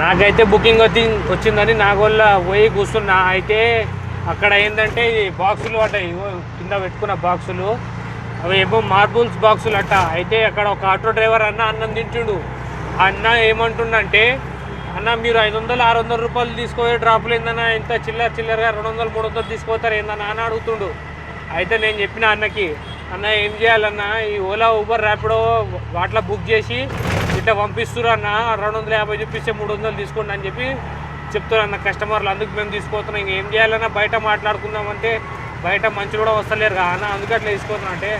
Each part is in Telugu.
నాకైతే బుకింగ్ వచ్చిందని నాగోళ్ళ పోయి కూర్చున్నా. అయితే అక్కడ ఏంటంటే బాక్సులు అట కింద పెట్టుకున్న బాక్సులు అవి ఏమో మార్బుల్స్ బాక్సులు అట్ట. అయితే అక్కడ ఒక ఆటో డ్రైవర్ అన్నం తింటుండు. అన్న ఏమంటుండంటే, అన్న మీరు 500-600 రూపాయలు తీసుకోవే డ్రాపులు ఏందన్నా, ఇంత చిల్లరగా 200-300 తీసుకుపోతారు ఏందన్నా అని అడుగుతుండు. అయితే నేను చెప్పిన అన్నకి, అన్న ఏం చేయాలన్నా ఈ ఓలా ఊబర్ ర్యాపిడో వాటిలో బుక్ చేసి ఇట్లా పంపిస్తున్నారు అన్న, 250 చూపిస్తే 300 తీసుకోండి అని చెప్పి చెప్తున్నారు అన్న కస్టమర్లు. అందుకు మేము తీసుకుపోతున్నాం. ఇంక ఏం చేయాలన్నా బయట మాట్లాడుకుందామంటే బయట మంచి కూడా వస్తలేరు అన్న, అందుకే అట్లా తీసుకుపోతున్నాం. అంటే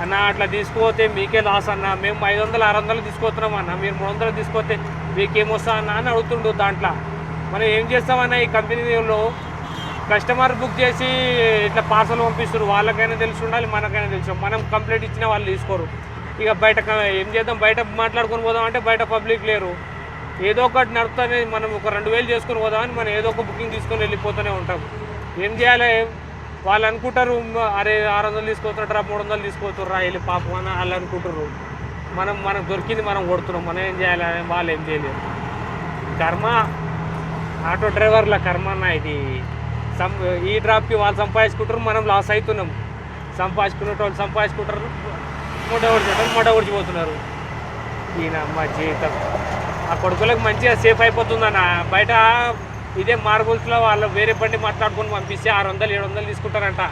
అన్న అట్లా తీసుకుపోతే మీకే లాస్ అన్న, మేము 500-600 తీసుకుపోతున్నాం అన్న, మీరు 300 తీసుకుపోతే మీకేమొస్తా అన్న అని అడుగుతుండు. దాంట్లో మనం ఏం చేస్తామన్నా, ఈ కంపెనీలో కస్టమర్ బుక్ చేసి ఇట్లా పార్సల్ పంపిస్తారు. వాళ్ళకైనా తెలిసి ఉండాలి, మనకైనా తెలుసు. మనం కంప్లైంట్ ఇచ్చినా వాళ్ళు తీసుకోరు. ఇక బయట ఏం చేద్దాం, బయట మాట్లాడుకొని పోదాం అంటే బయట పబ్లిక్ లేరు. ఏదో ఒకటి నడుపుతానే మనం ఒక 2000 చేసుకొని పోదామని మనం ఏదో ఒక బుకింగ్ తీసుకొని వెళ్ళిపోతూనే ఉంటాం. ఏం చేయాలి, వాళ్ళు అనుకుంటారు అరే 600 తీసుకుపోతున్నట్రా 300 తీసుకుపోతుర్రా వెళ్ళి పాపం అని వాళ్ళు అనుకుంటారు. మనకు దొరికింది మనం కొడుతున్నాం. మనం ఏం చేయాలి, వాళ్ళు ఏం చేయలేరు. కర్మ ఆటో డ్రైవర్ల కర్మ అన్న ఇది. ఈ డ్రాప్కి వాళ్ళు సంపాదించుకుంటారు, మనం లాస్ అవుతున్నాం. సంపాదించుకునేటోళ్ళు సంపాదించుకుంటారు, మొట్ట ఊడ్చిపోతున్నారు. ఈయన మా జీవితం ఆ కొడుకులకు మంచిగా సేఫ్ అయిపోతుందన్న. బయట ఇదే మార్బుల్స్లో వాళ్ళు వేరే బండి మాట్లాడుకొని పంపిస్తే 600-700 తీసుకుంటారంట.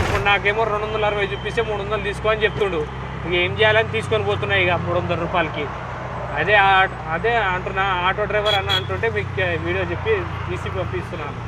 ఇప్పుడు నాకేమో 260 చూపిస్తే 300 తీసుకో అని చెప్తుండు. ఇక ఏం చేయాలని తీసుకొని పోతున్నాయి ఇక 300 రూపాయలకి. అదే అంటున్నా, ఆటో డ్రైవర్ అన్న అంటుంటే మీకు వీడియో చెప్పి తీసి పంపిస్తున్నాను.